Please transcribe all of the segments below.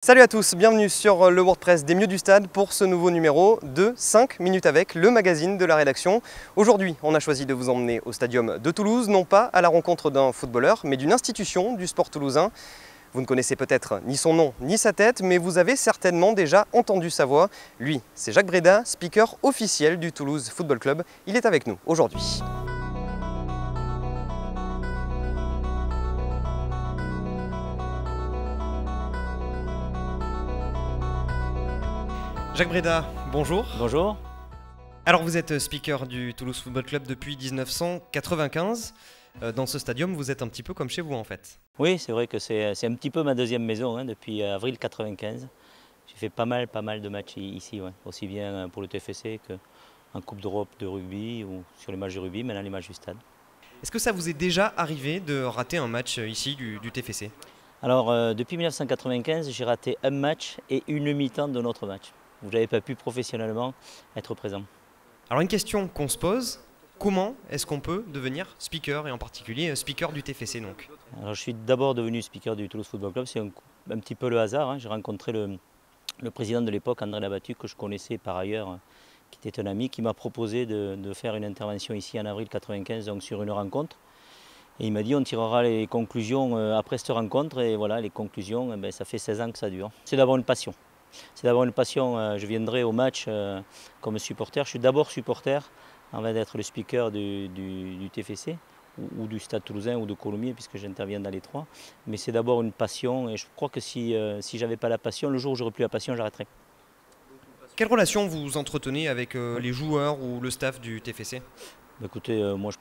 Salut à tous, bienvenue sur le WordPress des Mieux du Stade pour ce nouveau numéro de 5 minutes avec, le magazine de la rédaction. Aujourd'hui, on a choisi de vous emmener au Stadium de Toulouse, non pas à la rencontre d'un footballeur, mais d'une institution du sport toulousain. Vous ne connaissez peut-être ni son nom ni sa tête, mais vous avez certainement déjà entendu sa voix. Lui, c'est Jacques Bréda, speaker officiel du Toulouse Football Club. Il est avec nous aujourd'hui. Jacques Bréda, bonjour. Bonjour. Alors vous êtes speaker du Toulouse Football Club depuis 1995. Dans ce stadium, vous êtes un petit peu comme chez vous en fait. Oui, c'est vrai que c'est un petit peu ma deuxième maison depuis avril 1995. J'ai fait pas mal de matchs ici, aussi bien pour le TFC qu'en Coupe d'Europe de rugby ou sur les matchs de rugby, maintenant les matchs du stade. Est-ce que ça vous est déjà arrivé de rater un match ici du TFC? Alors depuis 1995, j'ai raté un match et une mi-temps de notre match. Vous n'avez pas pu professionnellement être présent. Alors une question qu'on se pose, comment est-ce qu'on peut devenir speaker et en particulier speaker du TFC donc? Alors je suis d'abord devenu speaker du Toulouse Football Club, c'est un petit peu le hasard. J'ai rencontré le président de l'époque, André Labattu, que je connaissais par ailleurs, qui était un ami, qui m'a proposé de faire une intervention ici en avril 1995 donc sur une rencontre. Et il m'a dit on tirera les conclusions après cette rencontre et voilà, les conclusions, ça fait 16 ans que ça dure. C'est d'abord une passion. C'est d'abord une passion, je viendrai au match comme supporter. Je suis d'abord supporter avant d'être le speaker du TFC ou du Stade Toulousain ou de Colomiers puisque j'interviens dans les trois. Mais c'est d'abord une passion et je crois que si je n'avais pas la passion, le jour où j'aurais plus la passion, j'arrêterais. Quelle relation vous entretenez avec les joueurs ou le staff du TFC? Écoutez, moi je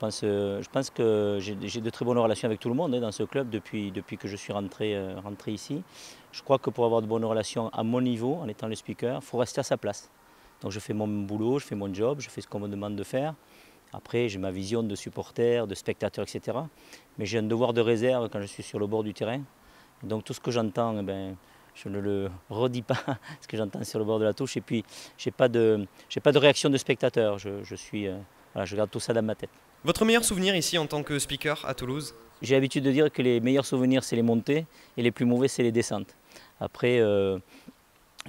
pense que j'ai de très bonnes relations avec tout le monde dans ce club depuis que je suis rentré ici. Je crois que pour avoir de bonnes relations à mon niveau, en étant le speaker, il faut rester à sa place. Donc je fais mon boulot, je fais mon job, je fais ce qu'on me demande de faire. Après, j'ai ma vision de supporter, de spectateur, etc. Mais j'ai un devoir de réserve quand je suis sur le bord du terrain. Et donc tout ce que j'entends, je ne le redis pas, ce que j'entends sur le bord de la touche. Et puis, je n'ai pas de réaction de spectateur. Voilà, je garde tout ça dans ma tête. Votre meilleur souvenir ici en tant que speaker à Toulouse? J'ai l'habitude de dire que les meilleurs souvenirs, c'est les montées et les plus mauvais, c'est les descentes. Après,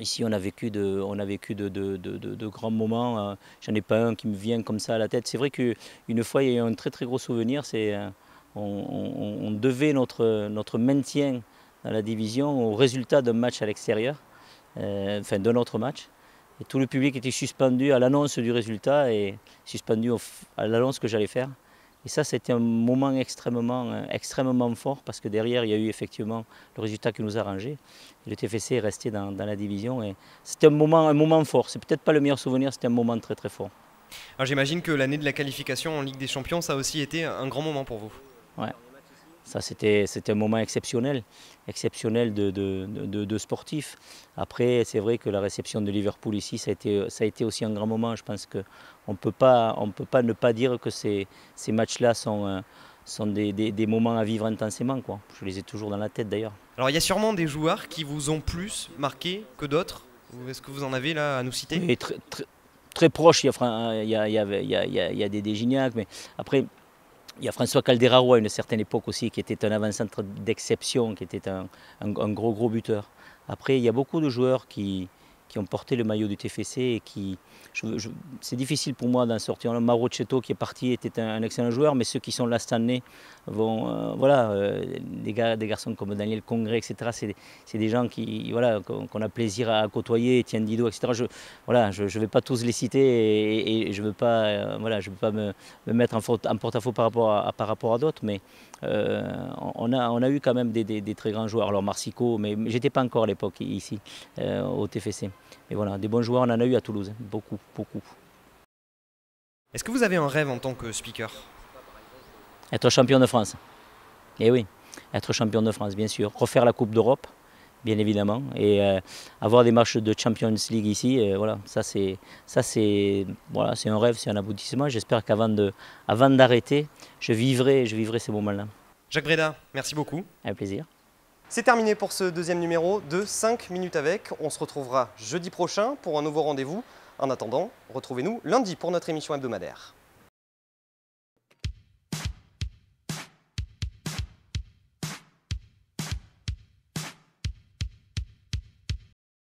ici, on a vécu de grands moments. J'en ai pas un qui me vient comme ça à la tête. C'est vrai qu'une fois, il y a eu un très gros souvenir. On devait notre maintien dans la division au résultat d'un match à l'extérieur, enfin d'un autre match. Et tout le public était suspendu à l'annonce du résultat et suspendu à l'annonce que j'allais faire. Et ça, c'était un moment extrêmement fort parce que derrière, il y a eu effectivement le résultat qui nous a arrangé. Et le TFC est resté dans la division. Et c'était un moment fort. C'est peut-être pas le meilleur souvenir, c'était un moment très fort. Alors j'imagine que l'année de la qualification en Ligue des Champions, ça a aussi été un grand moment pour vous. Ouais. Ça, c'était un moment exceptionnel de sportif. Après, c'est vrai que la réception de Liverpool ici, ça a été aussi un grand moment. Je pense qu'on ne peut pas ne pas dire que ces matchs-là sont des moments à vivre intensément, quoi. Je les ai toujours dans la tête d'ailleurs. Alors il y a sûrement des joueurs qui vous ont plus marqué que d'autres. Est-ce que vous en avez là à nous citer? Oui, très proche, il y a des Gignac, mais après... Il y a François Calderaro à une certaine époque aussi qui était un avant-centre d'exception, qui était un gros buteur. Après, il y a beaucoup de joueurs qui ont porté le maillot du TFC et c'est difficile pour moi d'en sortir. Mauro Cetto qui est parti était un excellent joueur, mais ceux qui sont là cette année vont, des garçons comme Daniel Congré, etc. C'est des gens qu'on a plaisir à côtoyer, Etienne Didot, etc. Je ne vais pas tous les citer et je ne veux pas, me mettre en porte-à-faux par rapport à d'autres, mais on a eu quand même des très grands joueurs. Alors Marsico, mais j'étais pas encore à l'époque ici au TFC. Et voilà, des bons joueurs, on en a eu à Toulouse, beaucoup. Est-ce que vous avez un rêve en tant que speaker? Être champion de France. Eh oui, être champion de France, bien sûr. Refaire la Coupe d'Europe, bien évidemment. Et avoir des matchs de Champions League ici, voilà, ça c'est un rêve, c'est un aboutissement. J'espère qu'avant d'arrêter, je vivrai ces moments-là. Jacques Bréda, merci beaucoup. Avec plaisir. C'est terminé pour ce deuxième numéro de 5 minutes avec. On se retrouvera jeudi prochain pour un nouveau rendez-vous. En attendant, retrouvez-nous lundi pour notre émission hebdomadaire.